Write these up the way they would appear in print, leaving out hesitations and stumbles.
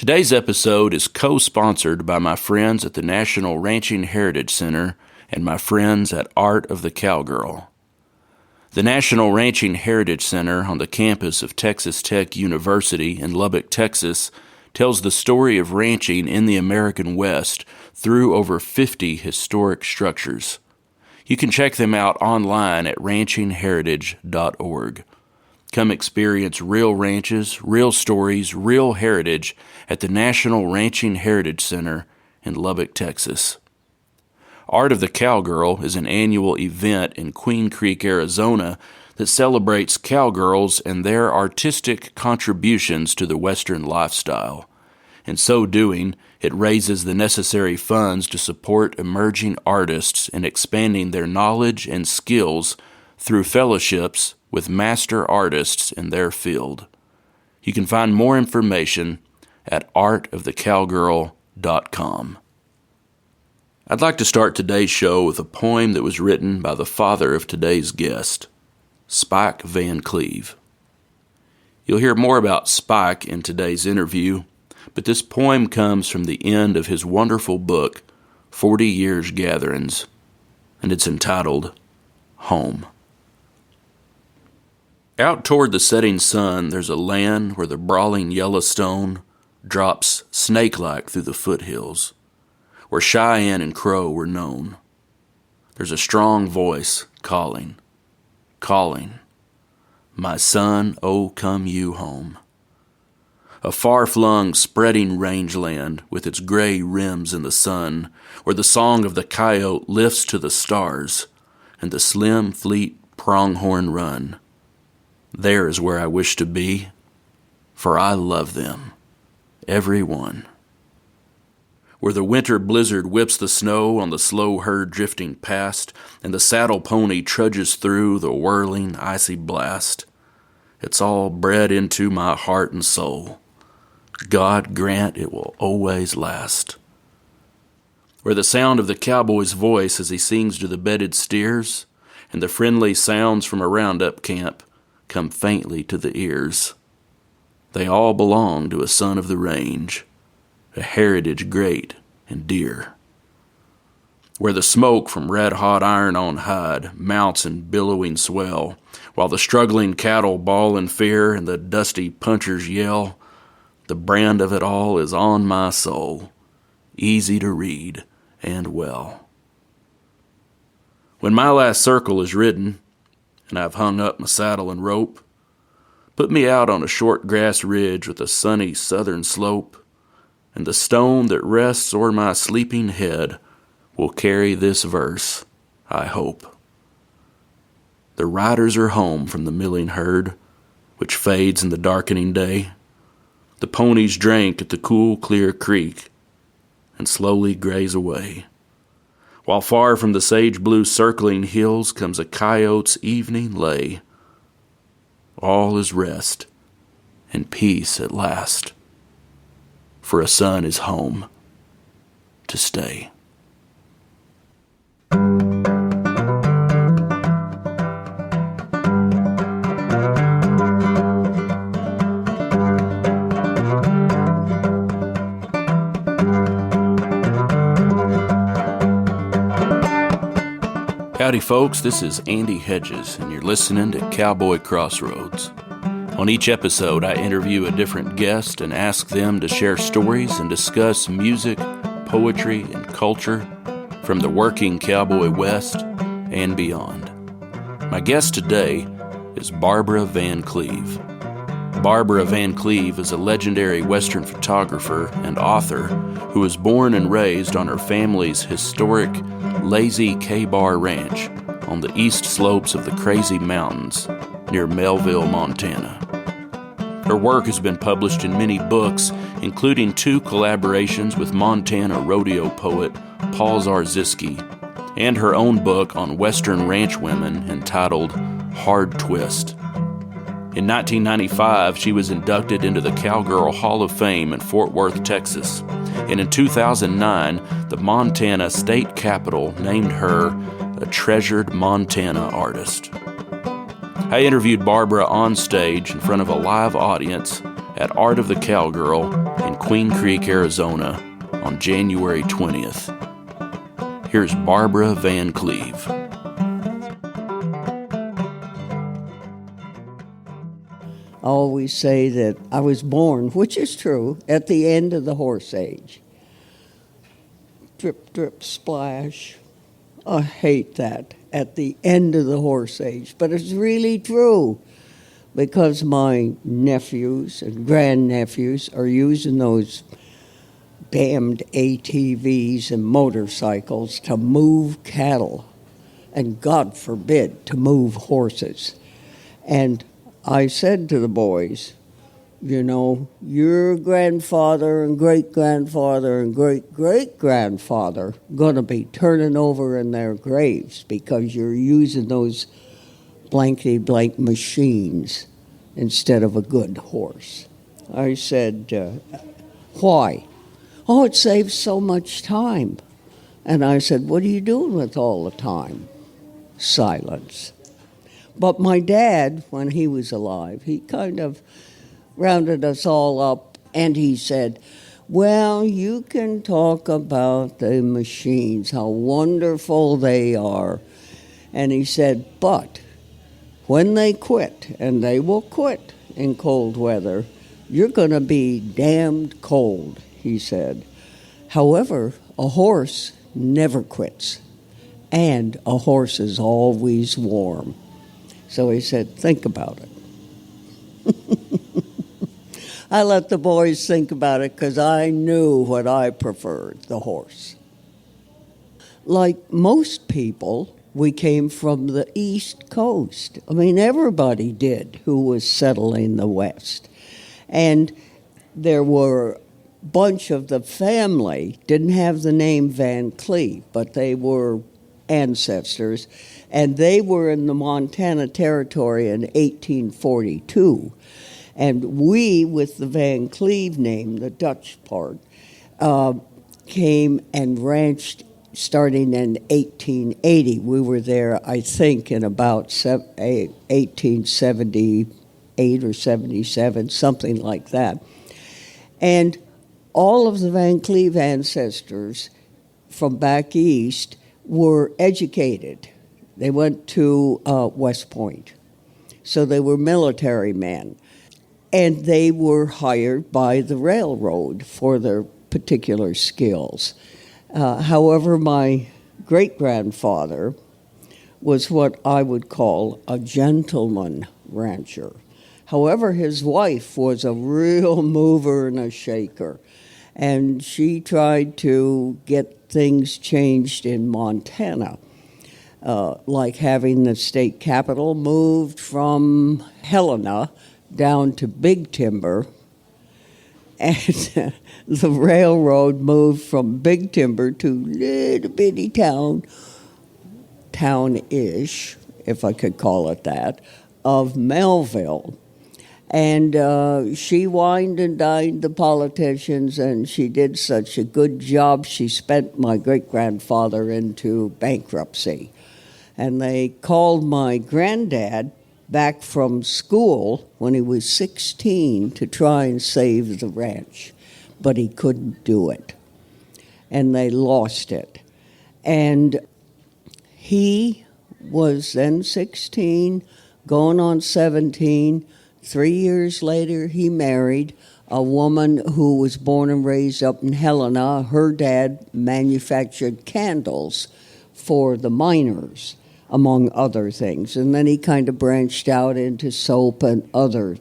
Today's episode is co-sponsored by my friends at the National Ranching Heritage Center and my friends at Art of the Cowgirl. The National Ranching Heritage Center on the campus of Texas Tech University in Lubbock, Texas, tells the story of ranching in the American West through over 50 historic structures. You can check them out online at ranchingheritage.org. Come experience real ranches, real stories, real heritage at the National Ranching Heritage Center in Lubbock, Texas. Art of the Cowgirl is an annual event in Queen Creek, Arizona that celebrates cowgirls and their artistic contributions to the Western lifestyle. In so doing, it raises the necessary funds to support emerging artists in expanding their knowledge and skills through fellowships with master artists in their field. You can find more information at artofthecowgirl.com. I'd like to start today's show with a poem that was written by the father of today's guest, Spike Van Cleve. You'll hear more about Spike in today's interview, but this poem comes from the end of his wonderful book, 40 Years Gatherings, and it's entitled Home. Out toward the setting sun, there's a land where the brawling Yellowstone drops snake-like through the foothills, where Cheyenne and Crow were known. There's a strong voice calling, my son, oh come you home. A far-flung, spreading rangeland with its gray rims in the sun, where the song of the coyote lifts to the stars, and the slim, fleet pronghorn run. There is where I wish to be, for I love them, every one. Where the winter blizzard whips the snow on the slow herd drifting past, and the saddle pony trudges through the whirling, icy blast. It's all bred into my heart and soul. God grant it will always last. Where the sound of the cowboy's voice as he sings to the bedded steers, and the friendly sounds from a roundup camp come faintly to the ears. They all belong to a son of the range, a heritage great and dear. Where the smoke from red-hot iron on hide mounts in billowing swell, while the struggling cattle bawl in fear and the dusty punchers yell, the brand of it all is on my soul, easy to read and well. When my last circle is ridden, and I've hung up my saddle and rope, put me out on a short grass ridge with a sunny southern slope, and the stone that rests o'er my sleeping head will carry this verse, I hope. The riders are home from the milling herd, which fades in the darkening day. The ponies drank at the cool, clear creek and slowly graze away, while far from the sage-blue circling hills comes a coyote's evening lay. All is rest and peace at last, for a son is home to stay. Howdy folks, this is Andy Hedges, and you're listening to Cowboy Crossroads. On each episode, I interview a different guest and ask them to share stories and discuss music, poetry, and culture from the working cowboy West and beyond. My guest today is Barbara Van Cleve. Barbara Van Cleve is a legendary Western photographer and author who was born and raised on her family's historic Lazy K-Bar Ranch on the east slopes of the Crazy Mountains near Melville, Montana. Her work has been published in many books, including 2 collaborations with Montana rodeo poet Paul Zarzyski, and her own book on Western ranch women entitled Hard Twist. In 1995, she was inducted into the Cowgirl Hall of Fame in Fort Worth, Texas, and in 2009, the Montana State Capitol named her a treasured Montana artist. I interviewed Barbara on stage in front of a live audience at Art of the Cowgirl in Queen Creek, Arizona on January 20th. Here's Barbara Van Cleve. I always say that I was born, which is true, at the end of the horse age. Drip, drip, splash. I hate that, at the end of the horse age. But it's really true, because my nephews and grandnephews are using those damned ATVs and motorcycles to move cattle, and God forbid, to move horses. And I said to the boys, you know, your grandfather and great-grandfather and great-great-grandfather going to be turning over in their graves because you're using those blankety-blank machines instead of a good horse. I said, why? Oh, it saves so much time. And I said, what are you doing with all the time? Silence. But my dad, when he was alive, he kind of rounded us all up, and he said, well, you can talk about the machines, how wonderful they are. And he said, but when they quit, and they will quit in cold weather, you're going to be damned cold, he said. However, a horse never quits, and a horse is always warm. So he said, think about it. I let the boys think about it because I knew what I preferred, the horse. Like most people, we came from the East Coast. I mean, everybody did who was settling the West. And there were a bunch of the family, didn't have the name Van Cleve, but they were ancestors, and they were in the Montana Territory in 1842. And we, with the Van Cleve name, the Dutch part, came and ranched starting in 1880. We were there, I think, in about 1878 or 77, something like that. And all of the Van Cleve ancestors from back east were educated. They went to West Point. So they were military men. And they were hired by the railroad for their particular skills. However, my great-grandfather was what I would call a gentleman rancher. However, his wife was a real mover and a shaker. And she tried to get things changed in Montana, like having the state capital moved from Helena down to Big Timber, and the railroad moved from Big Timber to little bitty town-ish, if I could call it that, of Melville. And she wined and dined the politicians, and she did such a good job, she spent my great-grandfather into bankruptcy. And they called my granddad back from school when he was 16 to try and save the ranch, but he couldn't do it. And they lost it. And he was then 16, going on 17. 3 years later, he married a woman who was born and raised up in Helena. Her dad manufactured candles for the miners, among other things. And then he kind of branched out into soap and other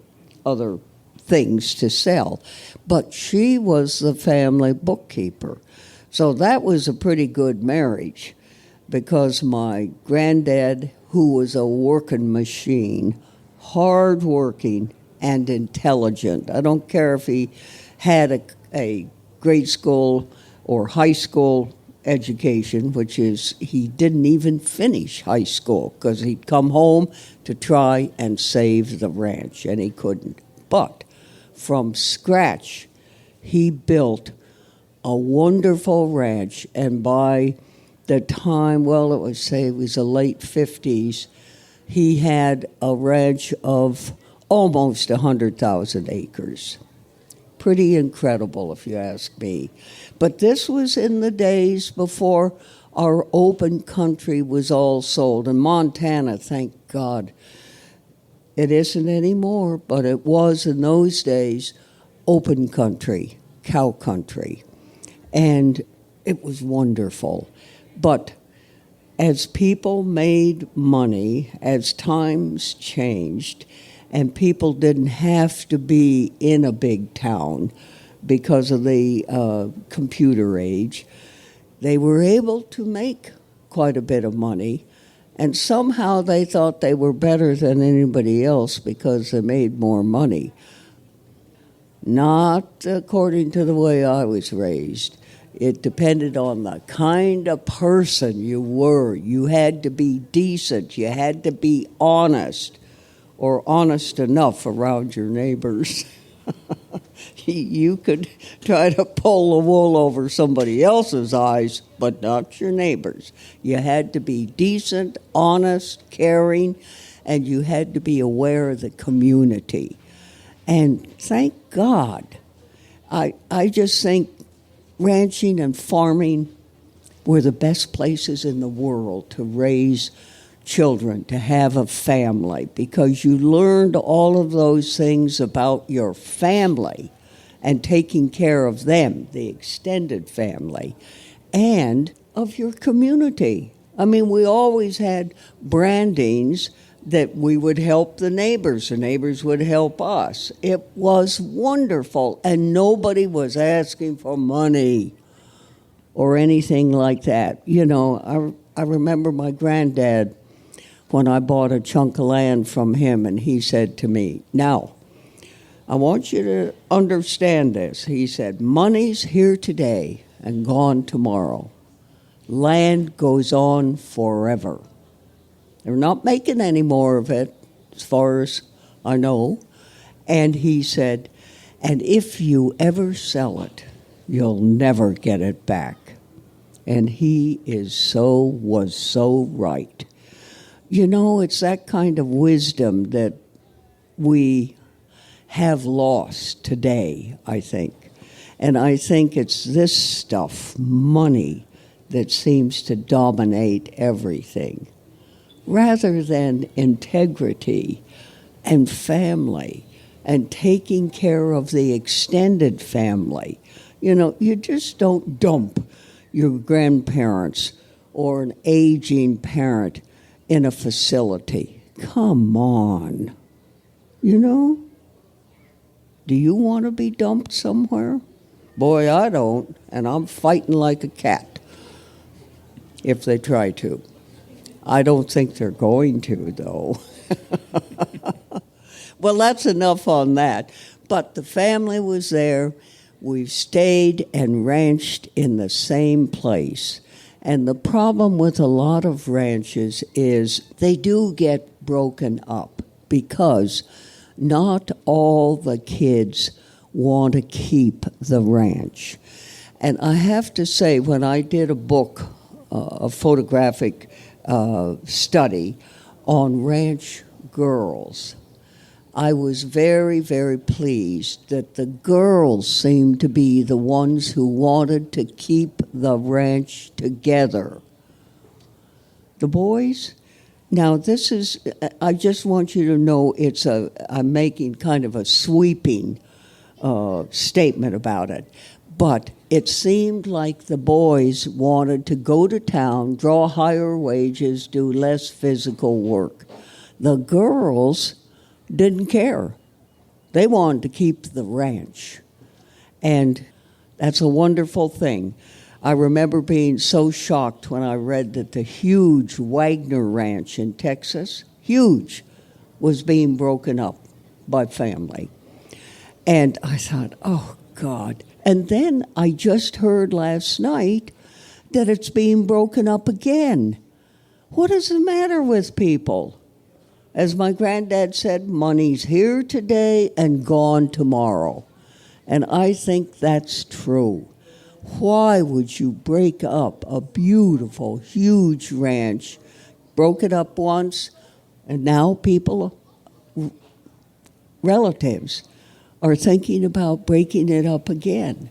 things to sell. But she was the family bookkeeper. So that was a pretty good marriage, because my granddad, who was a working machine, hard-working and intelligent. I don't care if he had a grade school or high school education, which is he didn't even finish high school because he'd come home to try and save the ranch, and he couldn't. But from scratch, he built a wonderful ranch, and by the time, well, it was the late 50s, he had a ranch of almost 100,000 acres. Pretty incredible, if you ask me. But this was in the days before our open country was all sold. In Montana, thank God, it isn't anymore, but it was in those days open country, cow country. And it was wonderful. But as people made money, as times changed, and people didn't have to be in a big town because of the computer age, they were able to make quite a bit of money. And somehow they thought they were better than anybody else because they made more money. Not according to the way I was raised. It depended on the kind of person you were. You had to be decent. You had to be honest, or honest enough around your neighbors. You could try to pull the wool over somebody else's eyes, but not your neighbors. You had to be decent, honest, caring, and you had to be aware of the community. And thank God, I just think ranching and farming were the best places in the world to raise children, to have a family, because you learned all of those things about your family and taking care of them, the extended family, and of your community. I mean, we always had brandings that we would help the neighbors would help us. It was wonderful, and nobody was asking for money or anything like that. You know, I remember my granddad, when I bought a chunk of land from him, and he said to me, "Now, I want you to understand this." He said, "Money's here today and gone tomorrow. Land goes on forever. They're not making any more of it, as far as I know." And he said, "And if you ever sell it, you'll never get it back." And he was so right. You know, it's that kind of wisdom that we have lost today, I think. And I think it's this stuff, money, that seems to dominate everything, rather than integrity and family and taking care of the extended family. You know, you just don't dump your grandparents or an aging parent in a facility. Come on. You know? Do you want to be dumped somewhere? Boy, I don't, and I'm fighting like a cat if they try to. I don't think they're going to, though. Well, that's enough on that. But the family was there. We've stayed and ranched in the same place. And the problem with a lot of ranches is they do get broken up because not all the kids want to keep the ranch. And I have to say, when I did a book, a photographic study on ranch girls, I was very, very pleased that the girls seemed to be the ones who wanted to keep the ranch together. The boys, now this is, I just want you to know I'm making kind of a sweeping statement about it. But it seemed like the boys wanted to go to town, draw higher wages, do less physical work. The girls didn't care. They wanted to keep the ranch. And that's a wonderful thing. I remember being so shocked when I read that the huge Wagner Ranch in Texas, huge, was being broken up by family. And I thought, oh, God. And then I just heard last night that it's being broken up again. What is the matter with people? As my granddad said, money's here today and gone tomorrow. And I think that's true. Why would you break up a beautiful, huge ranch, broke it up once, and now people, relatives, are thinking about breaking it up again.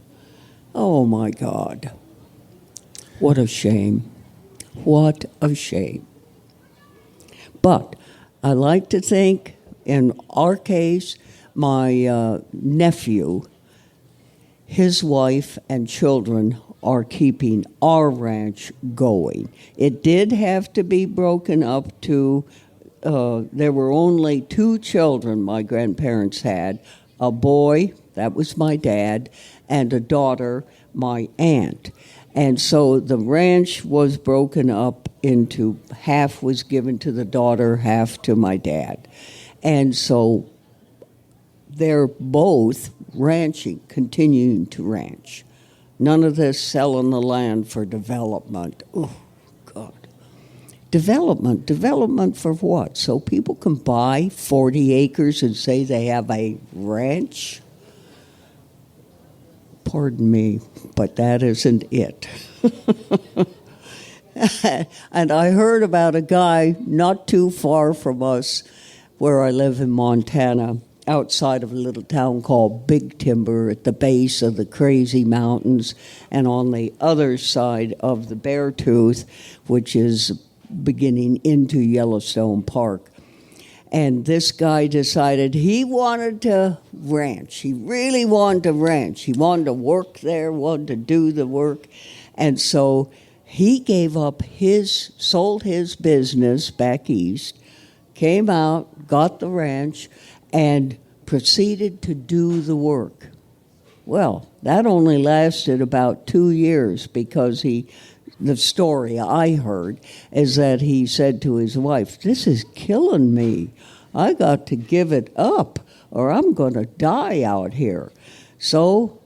Oh my God. What a shame. What a shame. But I like to think, in our case, my nephew, his wife and children are keeping our ranch going. It did have to be broken up to, there were only 2 children my grandparents had, a boy, that was my dad, and a daughter, my aunt. And so the ranch was broken up into half was given to the daughter, half to my dad. And so they're both ranching, continuing to ranch. None of this selling the land for development. Oh, God. Development for what? So people can buy 40 acres and say they have a ranch? Pardon me, but that isn't it. And I heard about a guy not too far from us where I live in Montana, outside of a little town called Big Timber at the base of the Crazy Mountains, and on the other side of the Beartooth, which is beginning into Yellowstone Park. And this guy decided he wanted to ranch. He really wanted to ranch. He wanted to work there, wanted to do the work. And so he gave up sold his business back east, came out, got the ranch, and proceeded to do the work. Well, that only lasted about 2 years because the story I heard is that he said to his wife, "This is killing me. I got to give it up or I'm going to die out here." So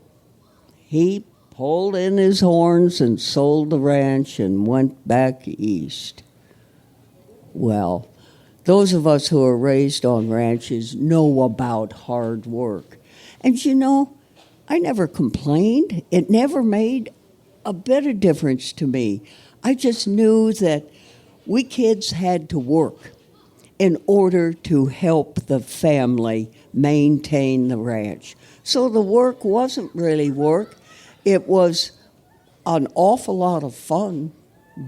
he pulled in his horns and sold the ranch and went back east. Well, those of us who are raised on ranches know about hard work. And I never complained. It never made a bit of difference to me. I just knew that we kids had to work in order to help the family maintain the ranch. So the work wasn't really work. It was an awful lot of fun.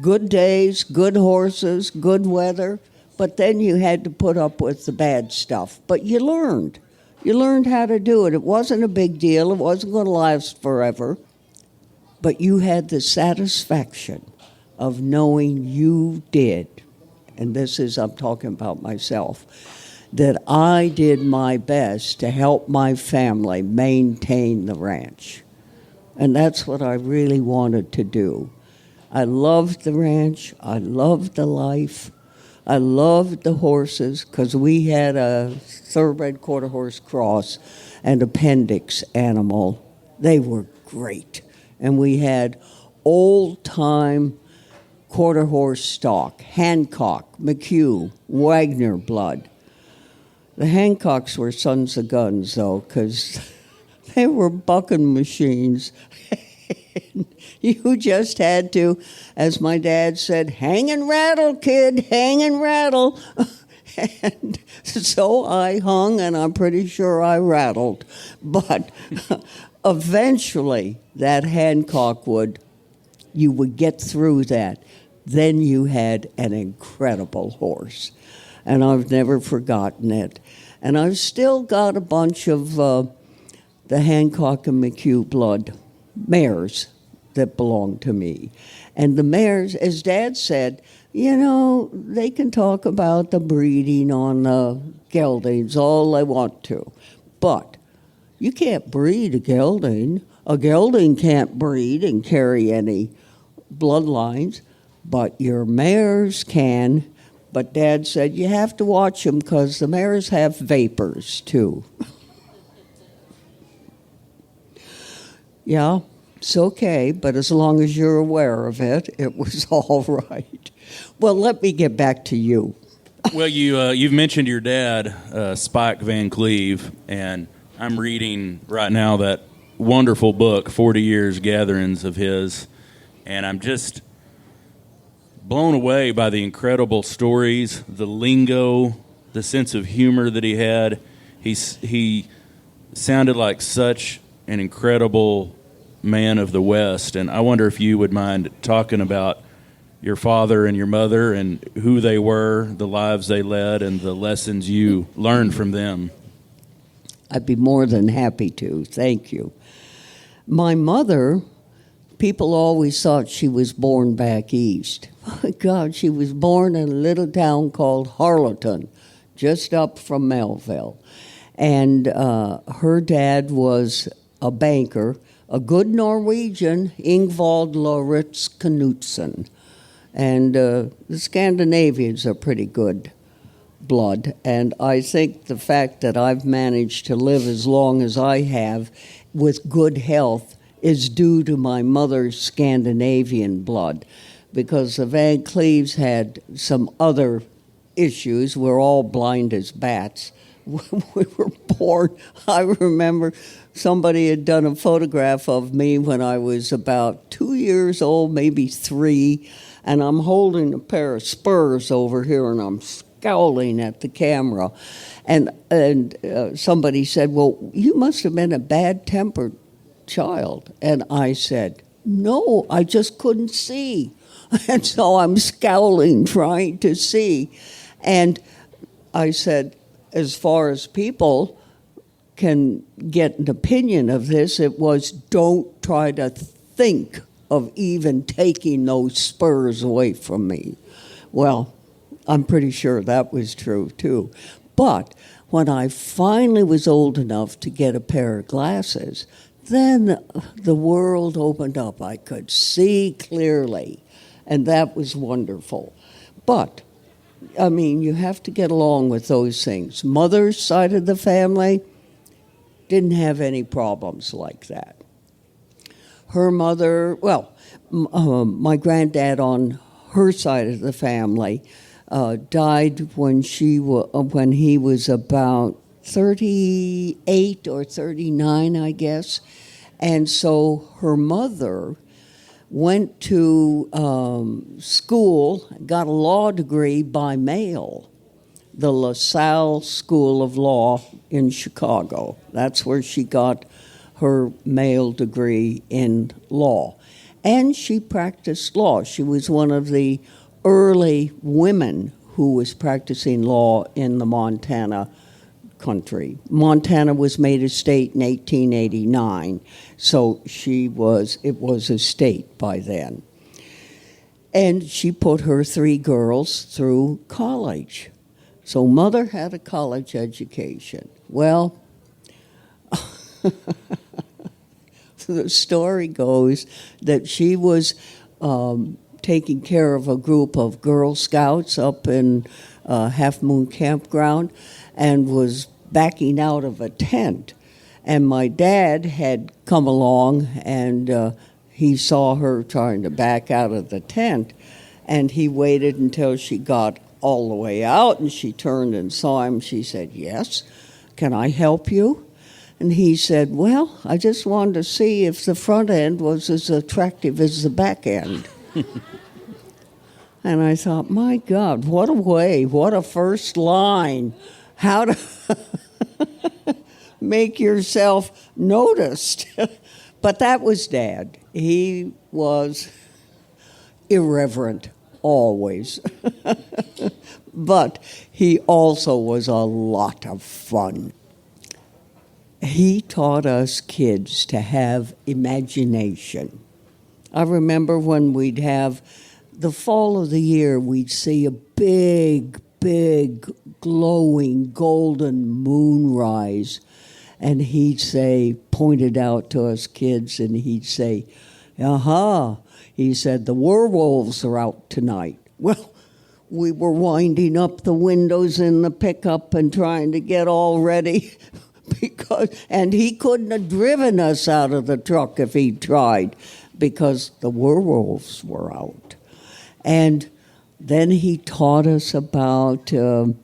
Good days, good horses, good weather. But then you had to put up with the bad stuff. But you learned. You learned how to do it. It wasn't a big deal. It wasn't going to last forever. But you had the satisfaction of knowing you did, and I'm talking about myself, that I did my best to help my family maintain the ranch. And that's what I really wanted to do. I loved the ranch. I loved the life. I loved the horses because we had a thoroughbred quarter horse cross and appendix animal. They were great. And we had old-time quarter horse stock, Hancock, McHugh, Wagner blood. The Hancocks were sons of guns, though, because they were bucking machines. You just had to, as my dad said, hang and rattle, kid, hang and rattle. And so I hung, and I'm pretty sure I rattled. But eventually, that Hancock you would get through that. Then you had an incredible horse. And I've never forgotten it. And I've still got a bunch of the Hancock and McHugh blood mares that belong to me. And the mares, as Dad said, they can talk about the breeding on the geldings all they want to. But you can't breed a gelding. A gelding can't breed and carry any bloodlines, but your mares can. But Dad said you have to watch them because the mares have vapors too. Yeah, it's okay, but as long as you're aware of it, it was all right. Well, let me get back to you. Well, you've mentioned your dad, Spike Van Cleve, and I'm reading right now that wonderful book, 40 Years Gatherings of his, and I'm just blown away by the incredible stories, the lingo, the sense of humor that he had. He sounded like such an incredible man of the West, and I wonder if you would mind talking about your father and your mother and who they were, the lives they led, and the lessons you learned from them. I'd be more than happy to. Thank you. My mother, people always thought she was born back east. My God, she was born in a little town called Harleton, just up from Melville. And her dad was a banker, a good Norwegian, Ingvald Lauritz Knutsen. And the Scandinavians are pretty good blood. And I think the fact that I've managed to live as long as I have with good health is due to my mother's Scandinavian blood, because the Van Cleves had some other issues. We're all blind as bats. When we were born, I remember somebody had done a photograph of me when I was about 2 years old, maybe 3, and I'm holding a pair of spurs over here, and I'm scowling at the camera. And somebody said, well, you must have been a bad-tempered child. And I said, no, I just couldn't see. And so I'm scowling, trying to see. And I said, as far as people can get an opinion of this, it was, don't try to think of even taking those spurs away from me. Well, I'm pretty sure that was true, too. But when I finally was old enough to get a pair of glasses, then the world opened up. I could see clearly, and that was wonderful. But, I mean, you have to get along with those things. Mother's side of the family didn't have any problems like that. Her mother, well, my granddad on her side of the family died when he was about 38 or 39, I guess. And so her mother went to school, got a law degree by mail, the LaSalle School of Law in Chicago. That's where she got her mail degree in law. And she practiced law. She was one of the early women who was practicing law in the Montana country. Montana was made a state in 1889, so it was a state by then. And she put her 3 girls through college. So mother had a college education. Well, the story goes that she was taking care of a group of Girl Scouts up in Half Moon Campground and was backing out of a tent. And my dad had come along, and he saw her trying to back out of the tent, and he waited until she got all the way out, and she turned and saw him. She said, yes, can I help you? And he said, well, I just wanted to see if the front end was as attractive as the back end. And I thought, my God, what a way, what a first line. How to make yourself noticed. But that was Dad. He was irreverent, always. But he also was a lot of fun. He taught us kids to have imagination. I remember when we'd have the fall of the year, we'd see a big, glowing golden moonrise. And he'd say, pointed out to us kids, and he'd say, aha, he said, the werewolves are out tonight. Well, we were winding up the windows in the pickup and trying to get all ready. And he couldn't have driven us out of the truck if he'd tried, because the werewolves were out. And then he taught us about the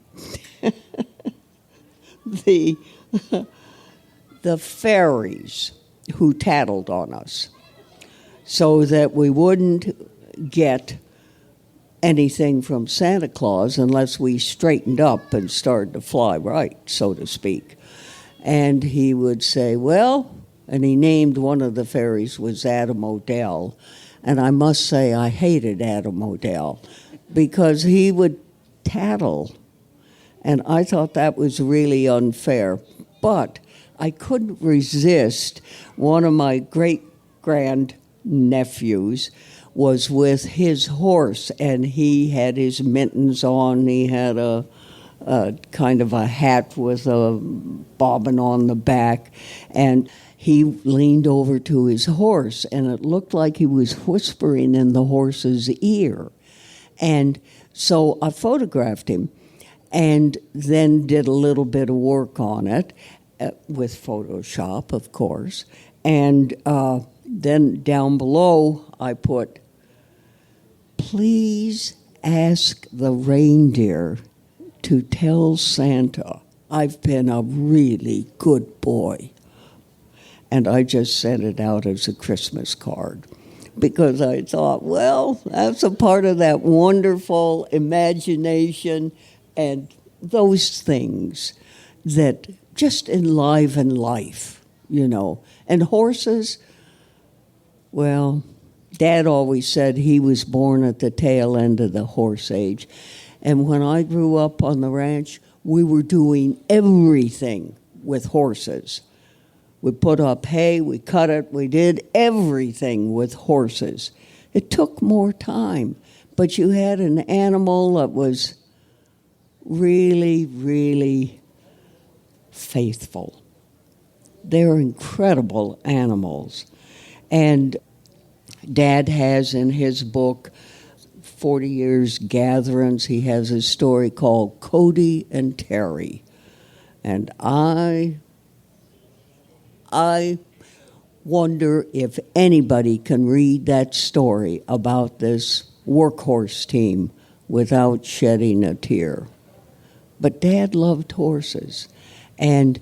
fairies who tattled on us, so that we wouldn't get anything from Santa Claus unless we straightened up and started to fly right, so to speak. And he would say, well, and he named one of the fairies was Adam O'Dell. And I must say I hated Adam O'Dell because he would tattle. And I thought that was really unfair. But I couldn't resist. One of my great-grandnephews was with his horse, and he had his mittens on. He had a kind of a hat with a bobbin on the back, and he leaned over to his horse, and it looked like he was whispering in the horse's ear. And so I photographed him and then did a little bit of work on it with Photoshop, of course. And then down below I put, please ask the reindeer to tell Santa I've been a really good boy. And I just sent it out as a Christmas card because I thought, well, that's a part of that wonderful imagination and those things that just enliven life, you know. And horses, well, Dad always said he was born at the tail end of the horse age. And when I grew up on the ranch, we were doing everything with horses. We put up hay, we cut it, we did everything with horses. It took more time, but you had an animal that was really, really faithful. They're incredible animals. And Dad has in his book, 40 Years Gatherings, he has a story called Cody and Terry. And I wonder if anybody can read that story about this workhorse team without shedding a tear. But Dad loved horses, and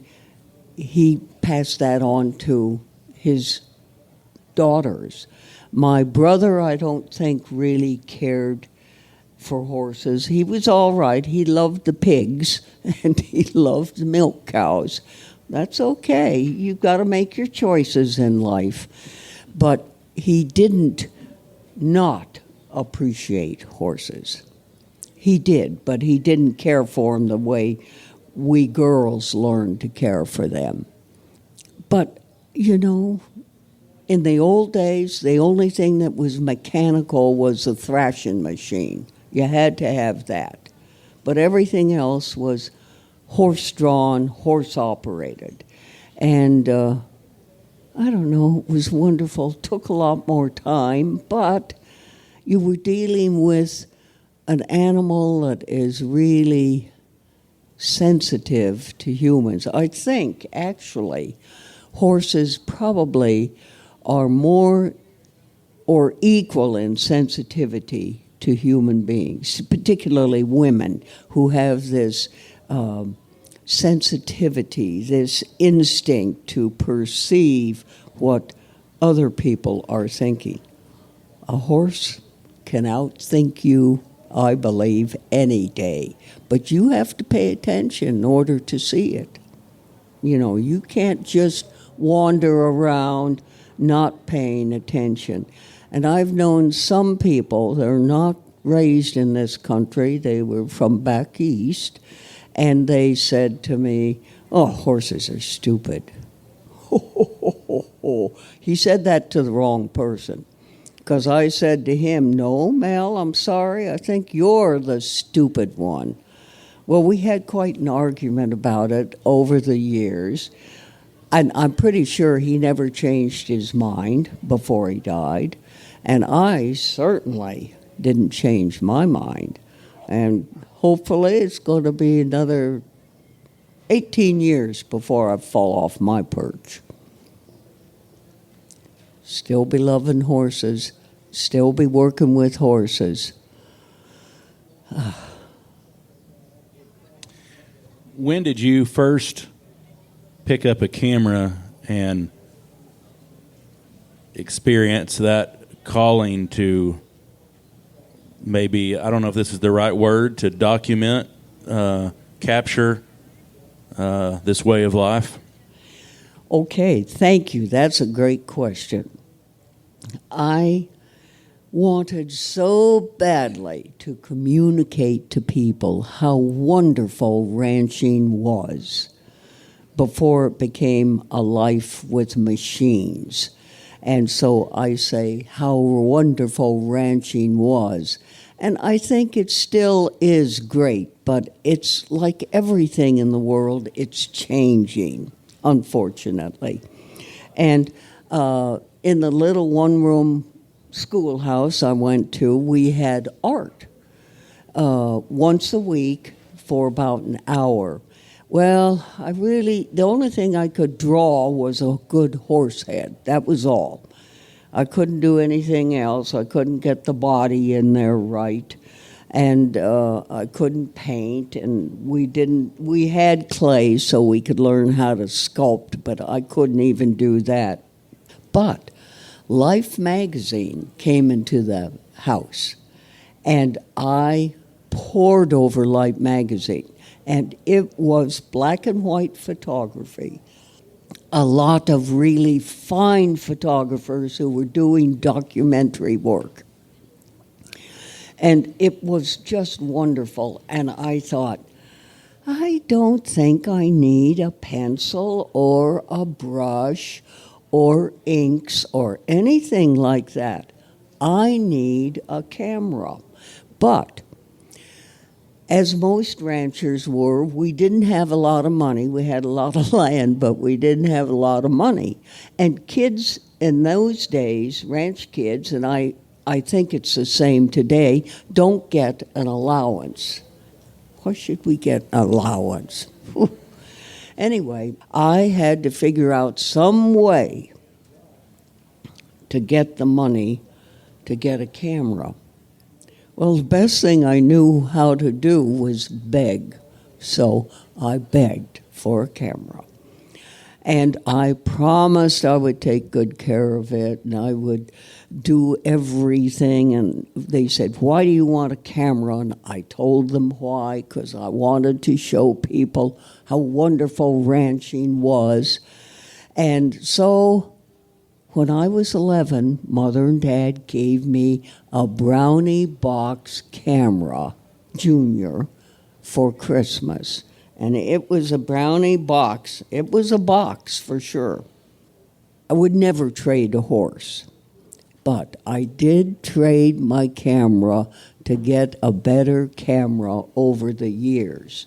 he passed that on to his daughters. My brother, I don't think, really cared for horses. He was all right. He loved the pigs, and he loved the milk cows. That's okay. You've got to make your choices in life. But he didn't not appreciate horses. He did, but he didn't care for them the way we girls learned to care for them. But, you know, in the old days, the only thing that was mechanical was the thrashing machine. You had to have that. But everything else was horse-drawn, horse-operated. And I don't know, it was wonderful. Took a lot more time, but you were dealing with an animal that is really sensitive to humans. I think, actually, horses probably are more or equal in sensitivity to human beings, particularly women who have this sensitivity, this instinct to perceive what other people are thinking. A horse can outthink you, I believe, any day. But you have to pay attention in order to see it. You know, you can't just wander around not paying attention. And I've known some people that are not raised in this country, they were from back east, and they said to me, oh, horses are stupid. He said that to the wrong person. Because I said to him, no, Mel, I'm sorry, I think you're the stupid one. Well, we had quite an argument about it over the years. And I'm pretty sure he never changed his mind before he died. And I certainly didn't change my mind. And hopefully it's going to be another 18 years before I fall off my perch. Still be loving horses. Still be working with horses. When did you first pick up a camera and experience that calling to maybe, I don't know if this is the right word, to document, capture this way of life? Okay, thank you. That's a great question. I wanted so badly to communicate to people how wonderful ranching was before it became a life with machines. And so I say how wonderful ranching was. And I think it still is great, but it's like everything in the world, it's changing, unfortunately. And in the little one-room schoolhouse I went to, we had art once a week for about an hour. Well, the only thing I could draw was a good horse head. That was all. I couldn't do anything else. I couldn't get the body in there right. And I couldn't paint, and we had clay so we could learn how to sculpt, but I couldn't even do that. But Life magazine came into the house, and I pored over Life magazine, and it was black and white photography. A lot of really fine photographers who were doing documentary work. And it was just wonderful. And I thought, I don't think I need a pencil or a brush or inks or anything like that. I need a camera. But as most ranchers were, we didn't have a lot of money. We had a lot of land, but we didn't have a lot of money. And kids in those days, ranch kids, and I think it's the same today, don't get an allowance. Why should we get an allowance? Anyway, I had to figure out some way to get the money to get a camera. Well, the best thing I knew how to do was beg. So I begged for a camera. And I promised I would take good care of it, and I would do everything. And they said, why do you want a camera? And I told them why, because I wanted to show people how wonderful ranching was. And so when I was 11, Mother and Dad gave me a Brownie box camera, Junior, for Christmas. And it was a Brownie box. It was a box for sure. I would never trade a horse, but I did trade my camera to get a better camera over the years.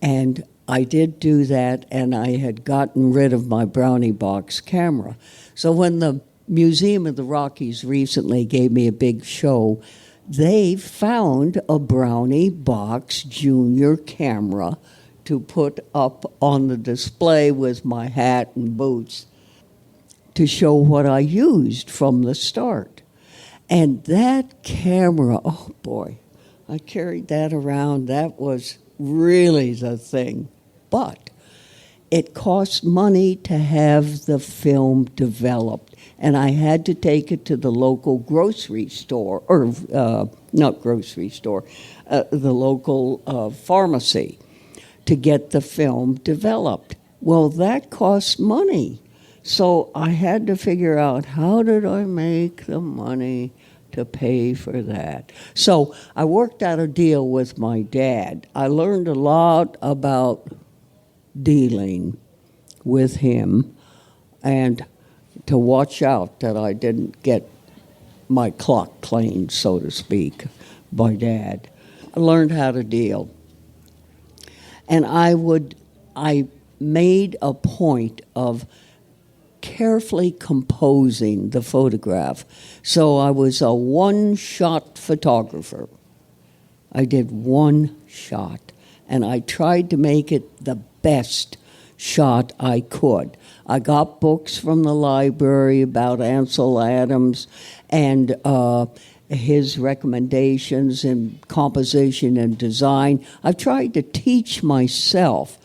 And I did do that, and I had gotten rid of my Brownie box camera. So when the Museum of the Rockies recently gave me a big show, they found a Brownie box Junior camera to put up on the display with my hat and boots to show what I used from the start. And that camera, oh boy, I carried that around. That was really the thing. But it cost money to have the film developed, and I had to take it to the local grocery store, or not grocery store, the local pharmacy to get the film developed. Well, that cost money. So I had to figure out, how did I make the money to pay for that? So I worked out a deal with my dad. I learned a lot about dealing with him, and to watch out that I didn't get my clock cleaned, so to speak, by Dad. I learned how to deal. And I made a point of carefully composing the photograph. So I was a one-shot photographer. I did one shot, and I tried to make it the best shot I could. I got books from the library about Ansel Adams and his recommendations in composition and design. I tried to teach myself,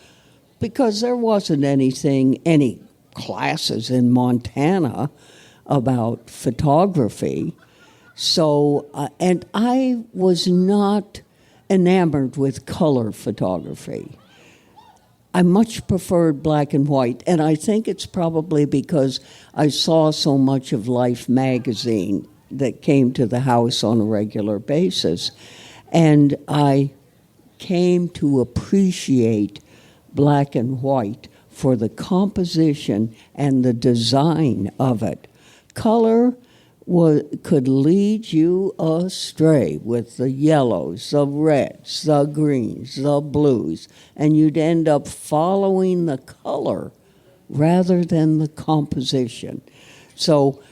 because there wasn't any classes in Montana about photography. So, and I was not enamored with color photography. I much preferred black and white, and I think it's probably because I saw so much of Life magazine that came to the house on a regular basis. And I came to appreciate black and white for the composition and the design of it. Color could lead you astray with the yellows, the reds, the greens, the blues, and you'd end up following the color rather than the composition. So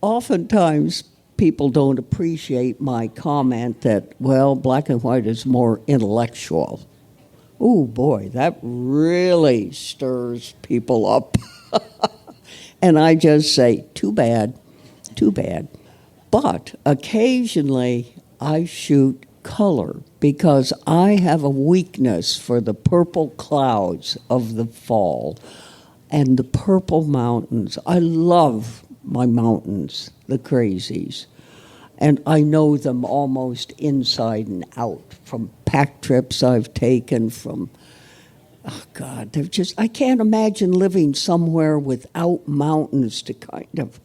oftentimes people don't appreciate my comment that, well, black and white is more intellectual. Oh boy, that really stirs people up. And I just say, too bad. Too bad. But occasionally I shoot color because I have a weakness for the purple clouds of the fall and the purple mountains. I love my mountains, the crazies. And I know them almost inside and out from pack trips I've taken from, oh God, they're just, I can't imagine living somewhere without mountains to kind of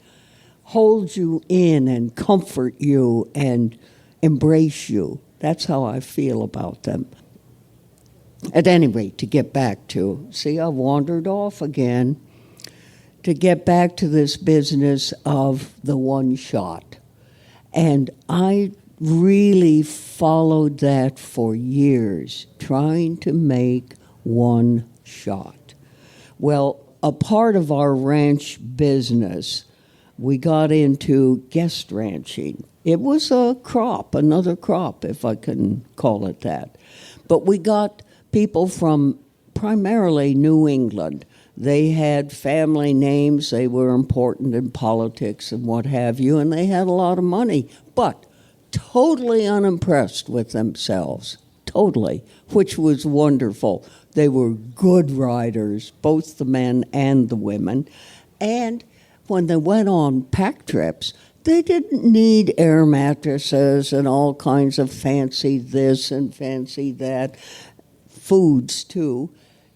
hold you in and comfort you and embrace you. That's how I feel about them. At any rate, to get back to, see, I wandered off again, to get back to this business of the one shot. And I really followed that for years, trying to make one shot. Well, a part of our ranch business, we got into guest ranching. It was a crop, another crop, if I can call it that. But we got people from primarily New England. They had family names, they were important in politics and what have you, and they had a lot of money, but totally unimpressed with themselves, totally, which was wonderful. They were good riders, both the men and the women, and when they went on pack trips, they didn't need air mattresses and all kinds of fancy this and fancy that, foods too.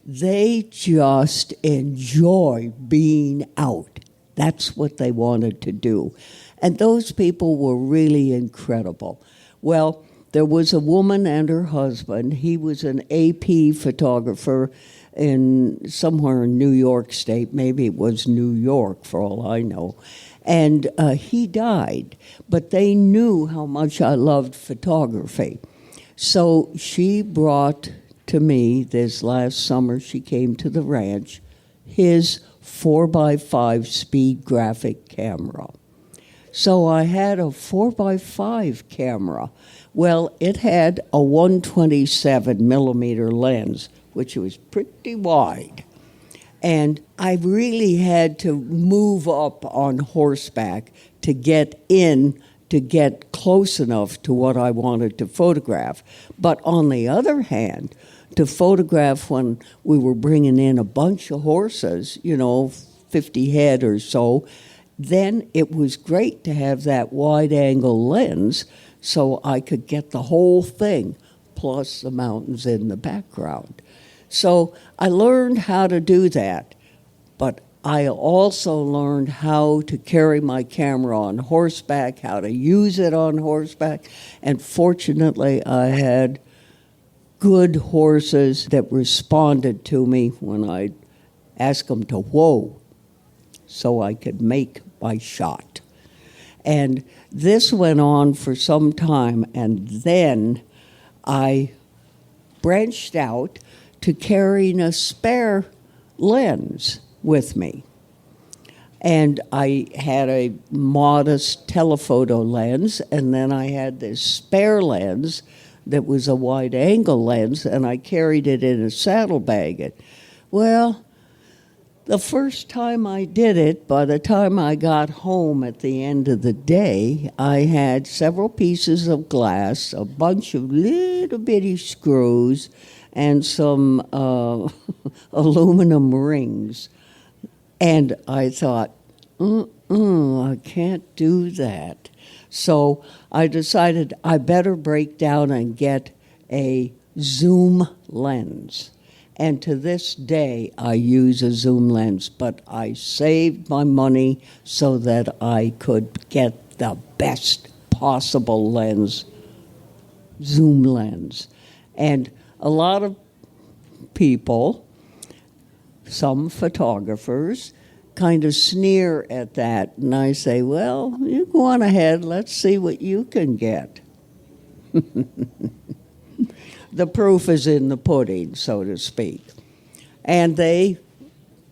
They just enjoy being out. That's what they wanted to do. And those people were really incredible. Well, there was a woman and her husband. He was an AP photographer in somewhere in New York State. Maybe it was New York, for all I know. And he died. But they knew how much I loved photography. So she brought to me this last summer, she came to the ranch, his 4x5 speed graphic camera. So I had a 4x5 camera. Well, it had a 127 millimeter lens, which was pretty wide. And I really had to move up on horseback to get in, to get close enough to what I wanted to photograph. But on the other hand, to photograph when we were bringing in a bunch of horses, 50 head or so, then it was great to have that wide-angle lens so I could get the whole thing, plus the mountains in the background. So I learned how to do that, but I also learned how to carry my camera on horseback, how to use it on horseback, and fortunately I had good horses that responded to me when I asked them to whoa, so I could make my shot. And this went on for some time, and then I branched out to carrying a spare lens with me. And I had a modest telephoto lens, and then I had this spare lens that was a wide-angle lens, and I carried it in a saddlebag. Well, the first time I did it, by the time I got home at the end of the day, I had several pieces of glass, a bunch of little bitty screws, and some aluminum rings. And I thought, I can't do that. So I decided I better break down and get a zoom lens. And to this day, I use a zoom lens, but I saved my money so that I could get the best possible lens, zoom lens. And a lot of people, some photographers, kind of sneer at that. And I say, well, you go on ahead. Let's see what you can get. The proof is in the pudding, so to speak. And they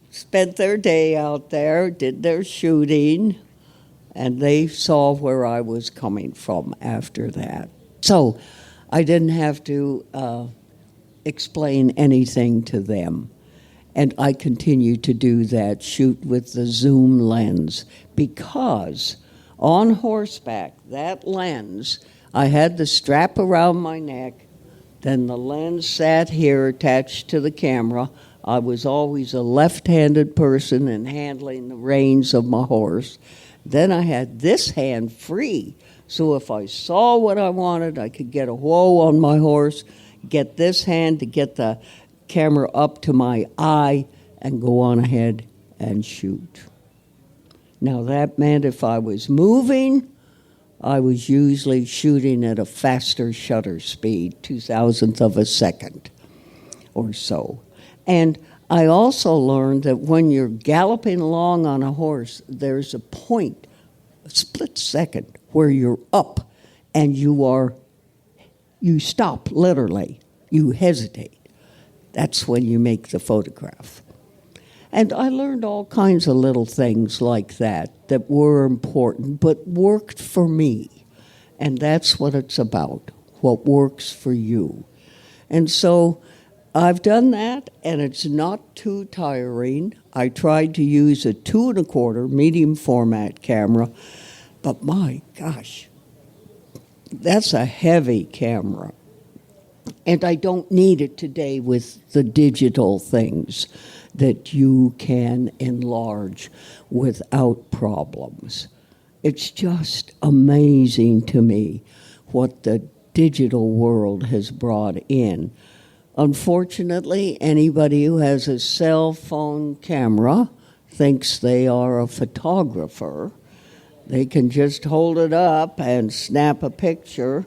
spent their day out there, did their shooting, and they saw where I was coming from after that. So I didn't have to explain anything to them. And I continue to do that, shoot with the zoom lens, because on horseback, that lens, I had the strap around my neck, then the lens sat here attached to the camera. I was always a left-handed person in handling the reins of my horse. Then I had this hand free, so if I saw what I wanted, I could get a whoa on my horse, get this hand to get the camera up to my eye, and go on ahead and shoot. Now that meant if I was moving, I was usually shooting at a faster shutter speed, 2,000th of a second or so. And I also learned that when you're galloping along on a horse, there's a point, a split second, where you're up and you stop literally, you hesitate. That's when you make the photograph. And I learned all kinds of little things like that were important, but worked for me. And that's what it's about, what works for you. And so I've done that, and it's not too tiring. I tried to use a 2 1/4 medium format camera, but my gosh, that's a heavy camera. And I don't need it today with the digital things that you can enlarge without problems. It's just amazing to me what the digital world has brought in. Unfortunately, anybody who has a cell phone camera thinks they are a photographer. They can just hold it up and snap a picture,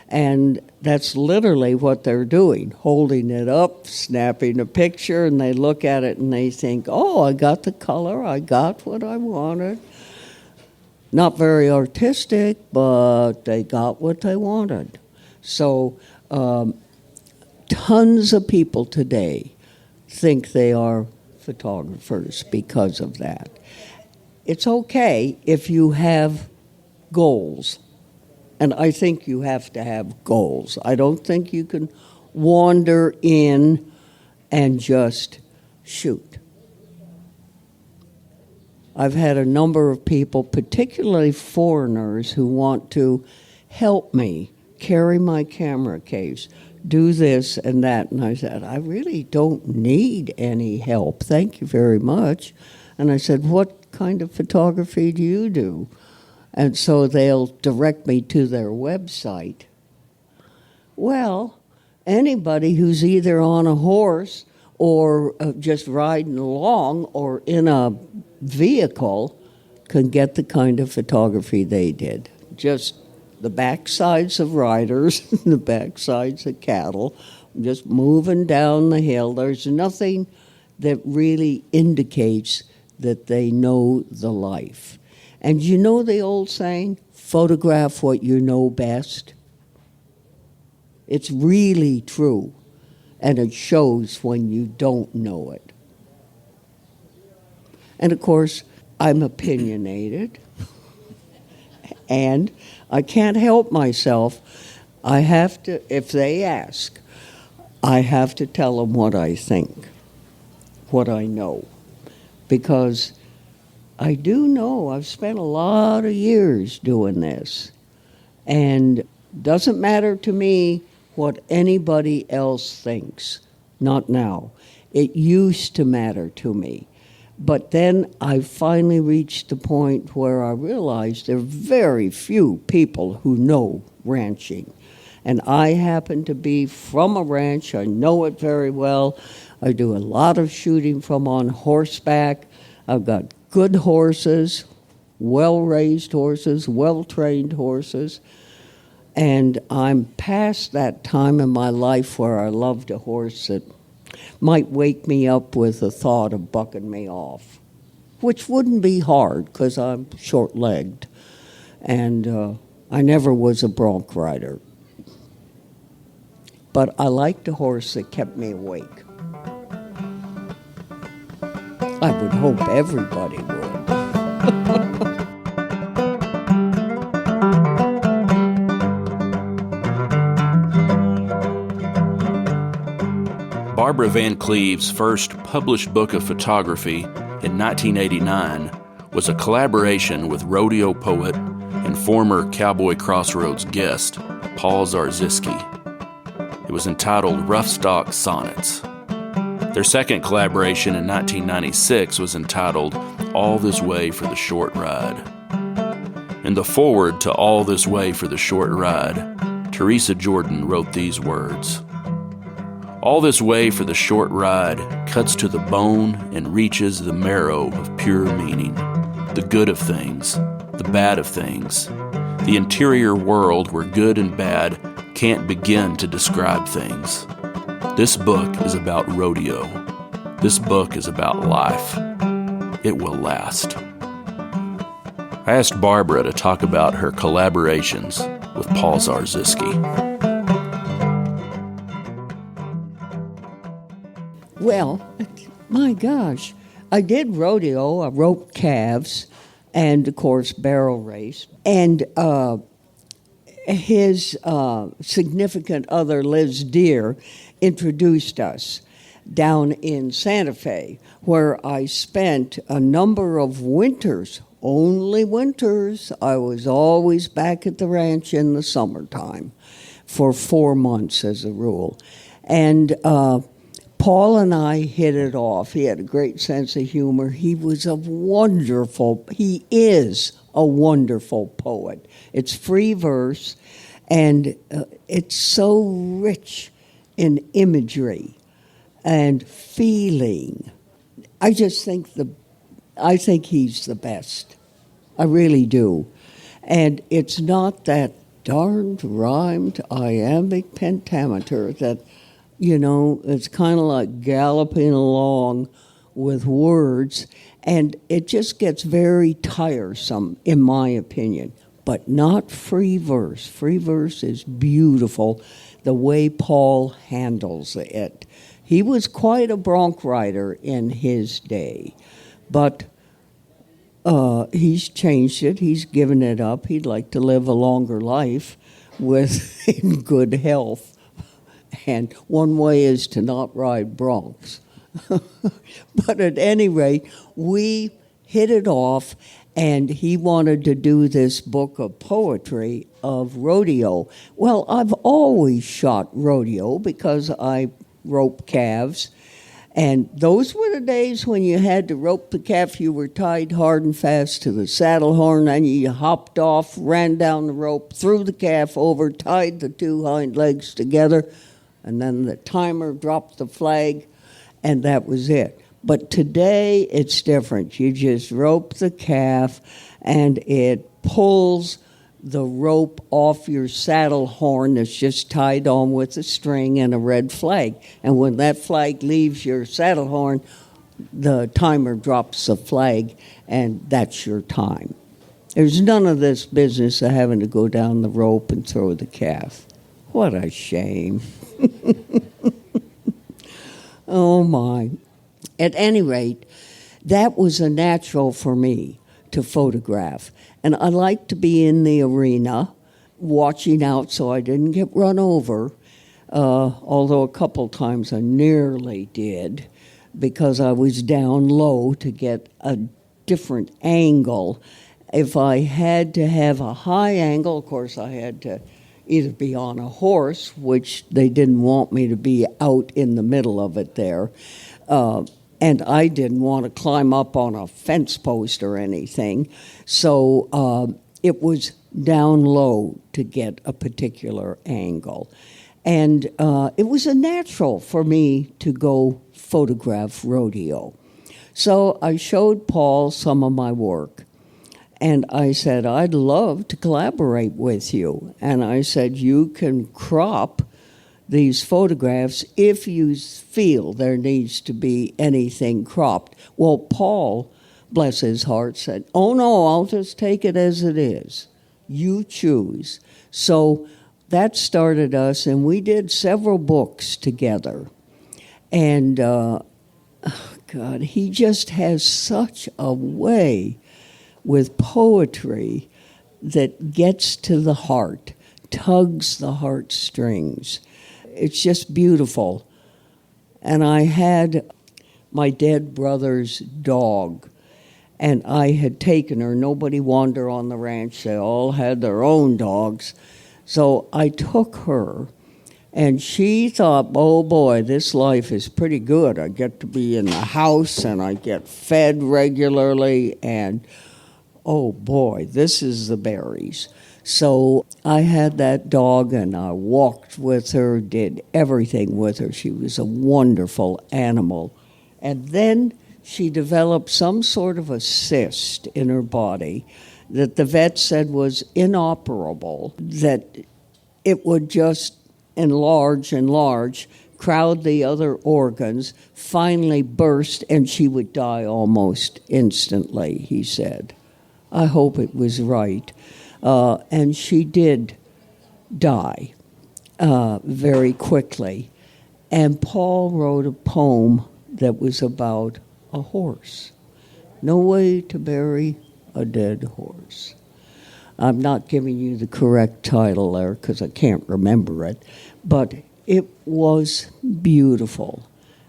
and that's literally what they're doing, holding it up, snapping a picture, and they look at it and they think, oh, I got the color, I got what I wanted. Not very artistic, but they got what they wanted. So tons of people today think they are photographers because of that. It's okay if you have goals. And I think you have to have goals. I don't think you can wander in and just shoot. I've had a number of people, particularly foreigners, who want to help me carry my camera case, do this and that. And I said, I really don't need any help. Thank you very much. And I said, what kind of photography do you do? And so they'll direct me to their website. Well, anybody who's either on a horse or just riding along or in a vehicle can get the kind of photography they did. Just the backsides of riders, the backsides of cattle, just moving down the hill. There's nothing that really indicates that they know the life. And you know the old saying, photograph what you know best? It's really true, and it shows when you don't know it. And of course, I'm opinionated, and I can't help myself. I have to, if they ask, I have to tell them what I think, what I know, because I do know I've spent a lot of years doing this, and doesn't matter to me what anybody else thinks. Not now. It used to matter to me. But then I finally reached the point where I realized there are very few people who know ranching. And I happen to be from a ranch. I know it very well. I do a lot of shooting from on horseback. I've got good horses, well-raised horses, well-trained horses. And I'm past that time in my life where I loved a horse that might wake me up with the thought of bucking me off, which wouldn't be hard because I'm short-legged. And I never was a bronc rider. But I liked a horse that kept me awake. I would hope everybody would. Barbara Van Cleve's first published book of photography in 1989 was a collaboration with rodeo poet and former Cowboy Crossroads guest Paul Zarzyski. It was entitled Rough Stock Sonnets. Their second collaboration in 1996 was entitled All This Way for the Short Ride. In the foreword to All This Way for the Short Ride, Teresa Jordan wrote these words: "All this way for the short ride cuts to the bone and reaches the marrow of pure meaning, the good of things, the bad of things, the interior world where good and bad can't begin to describe things. This book is about rodeo. This book is about life. It will last." I asked Barbara to talk about her collaborations with Paul Zarzyski. Well, my gosh, I did rodeo. I roped calves and, of course, barrel race. And his significant other, Liz Deer, introduced us down in Santa Fe, where I spent a number of winters, only winters. I was always back at the ranch in the summertime for 4 months as a rule. And Paul and I hit it off. He had a great sense of humor. He is a wonderful poet. It's free verse, and it's so rich in imagery and feeling. I think he's the best. I really do. And it's not that darned rhymed iambic pentameter that, it's kind of like galloping along with words, and it just gets very tiresome, in my opinion. But not free verse. Free verse is beautiful, the way Paul handles it. He was quite a bronc rider in his day, but he's changed it. He's given it up. He'd like to live a longer life in good health. And one way is to not ride broncs. But at any rate, we hit it off, and he wanted to do this book of poetry of rodeo. Well, I've always shot rodeo because I rope calves, and those were the days when you had to rope the calf. You were tied hard and fast to the saddle horn, and you hopped off, ran down the rope, threw the calf over, tied the two hind legs together, and then the timer dropped the flag, and that was it. But today, it's different. You just rope the calf, and it pulls the rope off your saddle horn that's just tied on with a string and a red flag. And when that flag leaves your saddle horn, the timer drops the flag, and that's your time. There's none of this business of having to go down the rope and throw the calf. What a shame. Oh, my. At any rate, that was a natural for me to photograph. And I like to be in the arena, watching out so I didn't get run over, although a couple times I nearly did because I was down low to get a different angle. If I had to have a high angle, of course, I had to either be on a horse, which they didn't want me to be out in the middle of it there, and I didn't want to climb up on a fence post or anything. So it was down low to get a particular angle. And it was a natural for me to go photograph rodeo. So I showed Paul some of my work. And I said, I'd love to collaborate with you. And I said, you can crop these photographs if you feel there needs to be anything cropped. Well, Paul, bless his heart, said, oh no, I'll just take it as it is. You choose. So that started us, and we did several books together. And, God, he just has such a way with poetry that gets to the heart, tugs the heartstrings. It's just beautiful. And I had my dead brother's dog, and I had taken her. Nobody wanted her on the ranch. They all had their own dogs. So I took her, and she thought, oh boy, this life is pretty good. I get to be in the house, and I get fed regularly, and oh boy, this is the berries. So I had that dog, and I walked with her, did everything with her. She was a wonderful animal. And then she developed some sort of a cyst in her body that the vet said was inoperable, that it would just enlarge, crowd the other organs, finally burst, and she would die almost instantly, he said. I hope it was right. And she did die very quickly. And Paul wrote a poem that was about a horse. No way to bury a dead horse. I'm not giving you the correct title there because I can't remember it. But it was beautiful.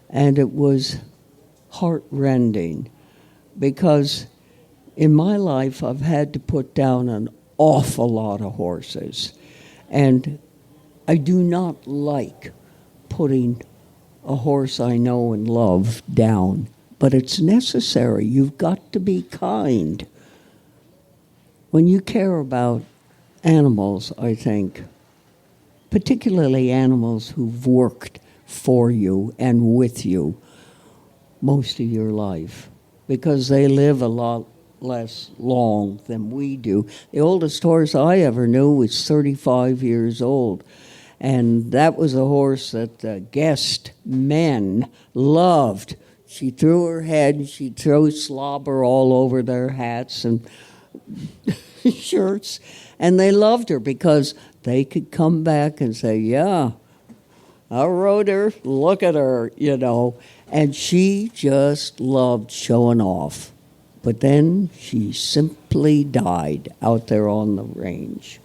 And it was heart-rending because in my life, I've had to put down an awful lot of horses. And I do not like putting a horse I know and love down. But it's necessary. You've got to be kind. When you care about animals, I think, particularly animals who've worked for you and with you most of your life, because they live a lot less long than we do. The oldest horse I ever knew was 35 years old, and that was a horse that the guest men loved. She threw her head, and she'd throw slobber all over their hats and shirts, and they loved her because they could come back and say, yeah, I rode her, look at her, and she just loved showing off. But then she simply died out there on the range.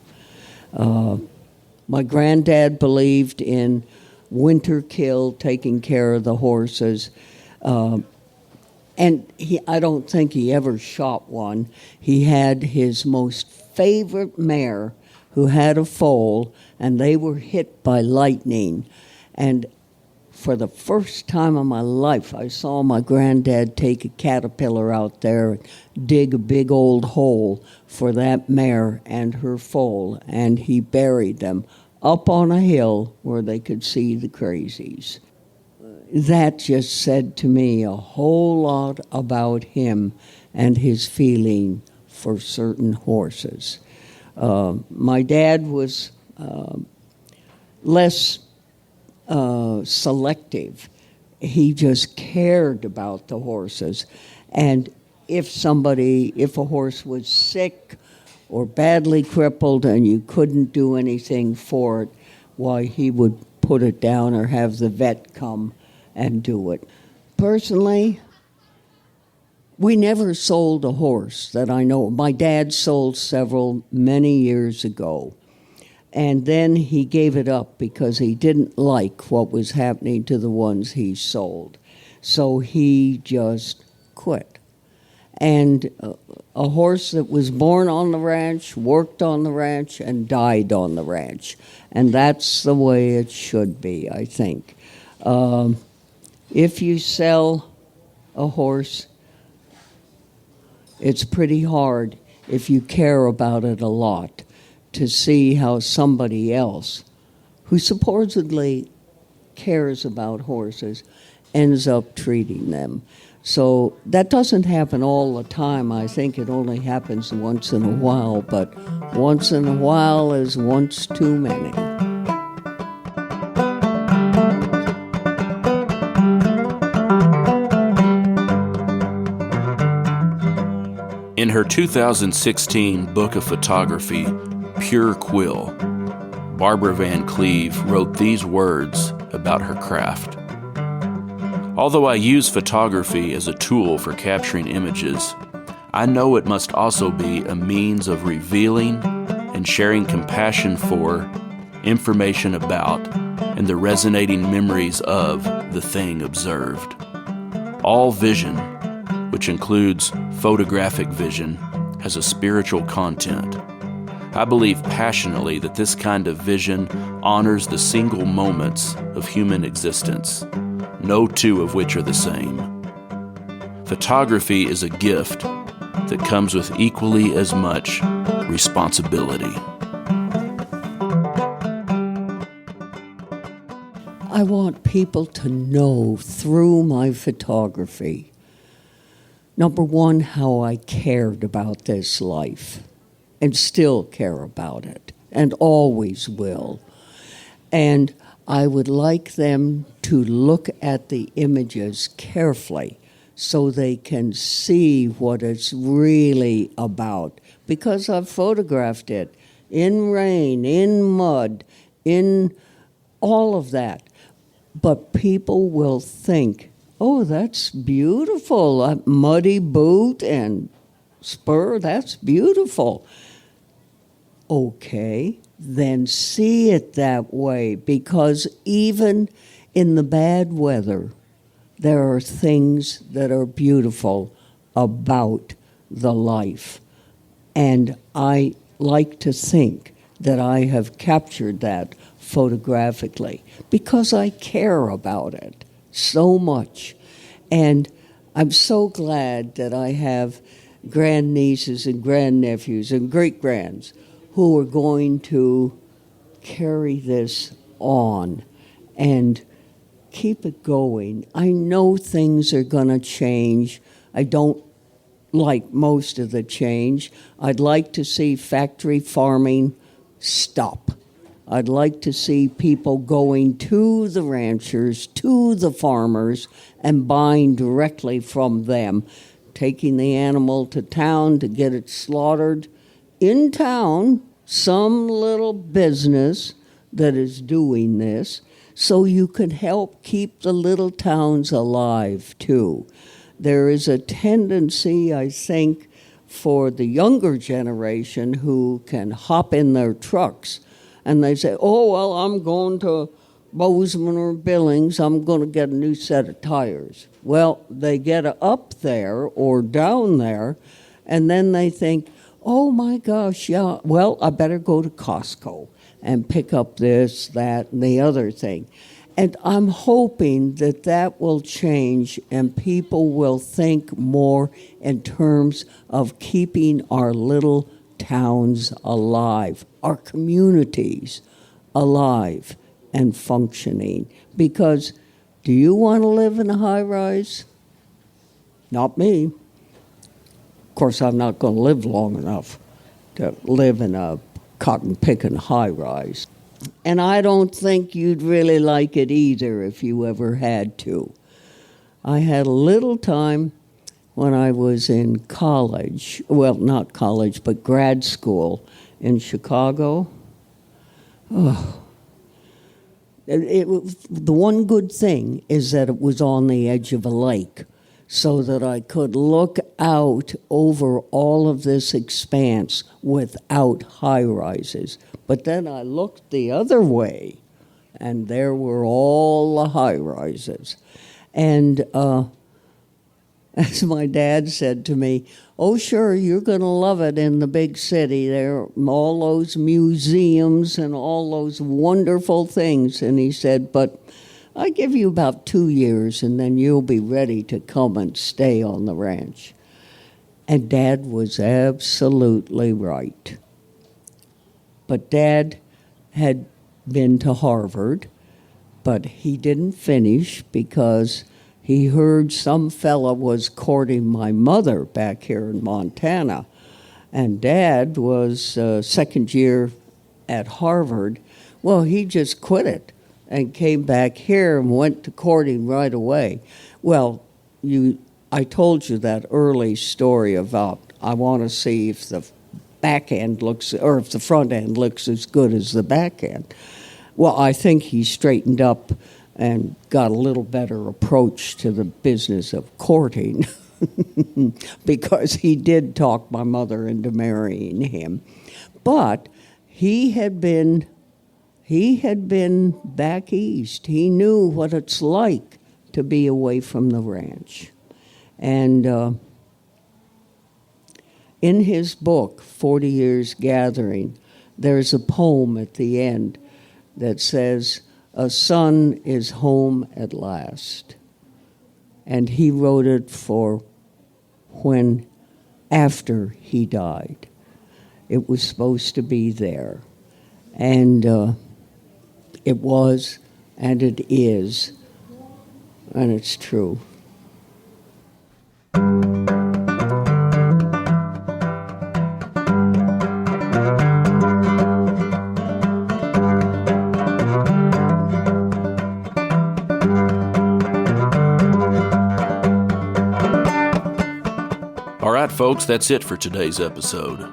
My granddad believed in winter kill, taking care of the horses. And I don't think he ever shot one. He had his most favorite mare who had a foal, and they were hit by lightning. And for the first time in my life, I saw my granddad take a caterpillar out there and dig a big old hole for that mare and her foal, and he buried them up on a hill where they could see the crazies. That just said to me a whole lot about him and his feeling for certain horses. My dad was less selective. He just cared about the horses. And if a horse was sick or badly crippled and you couldn't do anything for it, why, he would put it down or have the vet come and do it. Personally, we never sold a horse that I know. My dad sold several many years ago. And then he gave it up because he didn't like what was happening to the ones he sold. So he just quit. And a horse that was born on the ranch, worked on the ranch, and died on the ranch. And that's the way it should be, I think. If you sell a horse, it's pretty hard. if you care about it a lot, to see how somebody else, who supposedly cares about horses, ends up treating them. So that doesn't happen all the time. I think it only happens once in a while, but once in a while is once too many. In her 2016 book of photography, Pure Quill, Barbara Van Cleve wrote these words about her craft. Although I use photography as a tool for capturing images, I know it must also be a means of revealing and sharing compassion for, information about, and the resonating memories of the thing observed. All vision, which includes photographic vision, has a spiritual content. I believe passionately that this kind of vision honors the single moments of human existence, no two of which are the same. Photography is a gift that comes with equally as much responsibility. I want people to know through my photography, number one, how I cared about this life and still care about it and always will. And I would like them to look at the images carefully so they can see what it's really about. Because I've photographed it in rain, in mud, in all of that. But people will think, oh, that's beautiful, a muddy boot and spur, that's beautiful. Okay, then see it that way, because even in the bad weather, there are things that are beautiful about the life. And I like to think that I have captured that photographically because I care about it so much. And I'm so glad that I have grandnieces and grandnephews and great-grands who are going to carry this on and keep it going. I know things are going to change. I don't like most of the change. I'd like to see factory farming stop. I'd like to see people going to the ranchers, to the farmers, and buying directly from them, taking the animal to town to get it slaughtered in town, some little business that is doing this, so you can help keep the little towns alive, too. There is a tendency, I think, for the younger generation who can hop in their trucks and they say, oh, well, I'm going to Bozeman or Billings, I'm going to get a new set of tires. Well, they get up there or down there, and then they think, oh, my gosh, yeah, well, I better go to Costco and pick up this, that, and the other thing. And I'm hoping that that will change and people will think more in terms of keeping our little towns alive, our communities alive and functioning. Because do you want to live in a high-rise? Not me. Of course, I'm not going to live long enough to live in a cotton-picking high-rise. And I don't think you'd really like it either if you ever had to. I had a little time when I was in college, well, not college, but grad school in Chicago. Oh. The one good thing is that it was on the edge of a lake, so that I could look out over all of this expanse without high-rises. But then I looked the other way, and there were all the high-rises. And as my dad said to me, oh, sure, you're going to love it in the big city. There are all those museums and all those wonderful things. And he said, but I give you about 2 years, and then you'll be ready to come and stay on the ranch. And Dad was absolutely right. But Dad had been to Harvard, but he didn't finish because he heard some fella was courting my mother back here in Montana. And Dad was second year at Harvard. Well, he just quit it and came back here and went to courting right away. Well, I told you that early story about I want to see if the back end looks, or if the front end looks as good as the back end. Well, I think he straightened up and got a little better approach to the business of courting because he did talk my mother into marrying him. But he had been back east. He knew what it's like to be away from the ranch. And in his book, 40 Years Gathering, there's a poem at the end that says, "A son is home at last." And he wrote it for after he died. It was supposed to be there. And it was, and it is, and it's true. All right, folks, that's it for today's episode.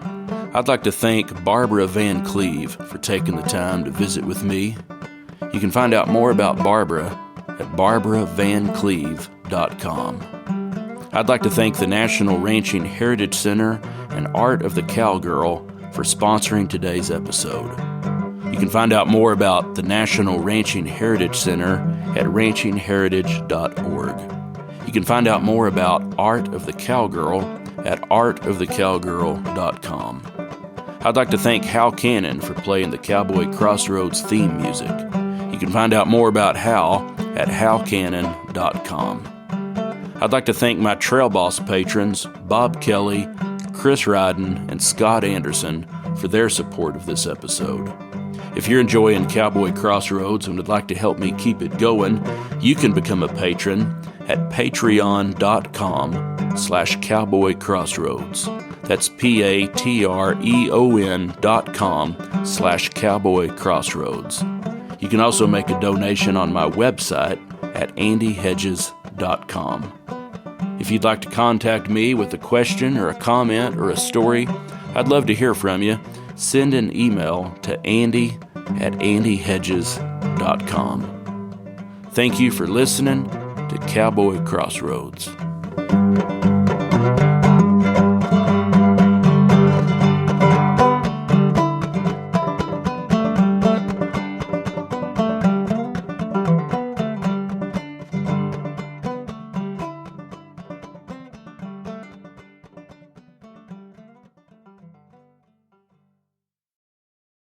I'd like to thank Barbara Van Cleve for taking the time to visit with me. You can find out more about Barbara at barbaravancleve.com. I'd like to thank the National Ranching Heritage Center and Art of the Cowgirl for sponsoring today's episode. You can find out more about the National Ranching Heritage Center at ranchingheritage.org. You can find out more about Art of the Cowgirl at artofthecowgirl.com. I'd like to thank Hal Cannon for playing the Cowboy Crossroads theme music. You can find out more about Hal at halcannon.com. I'd like to thank my Trail Boss patrons, Bob Kelly, Chris Ryden, and Scott Anderson, for their support of this episode. If you're enjoying Cowboy Crossroads and would like to help me keep it going, you can become a patron at patreon.com/Cowboy Crossroads. That's patreon.com/Cowboy Crossroads. You can also make a donation on my website at andyhedges.com. If you'd like to contact me with a question or a comment or a story, I'd love to hear from you. Send an email to andy@andyhedges.com. Thank you for listening to Cowboy Crossroads.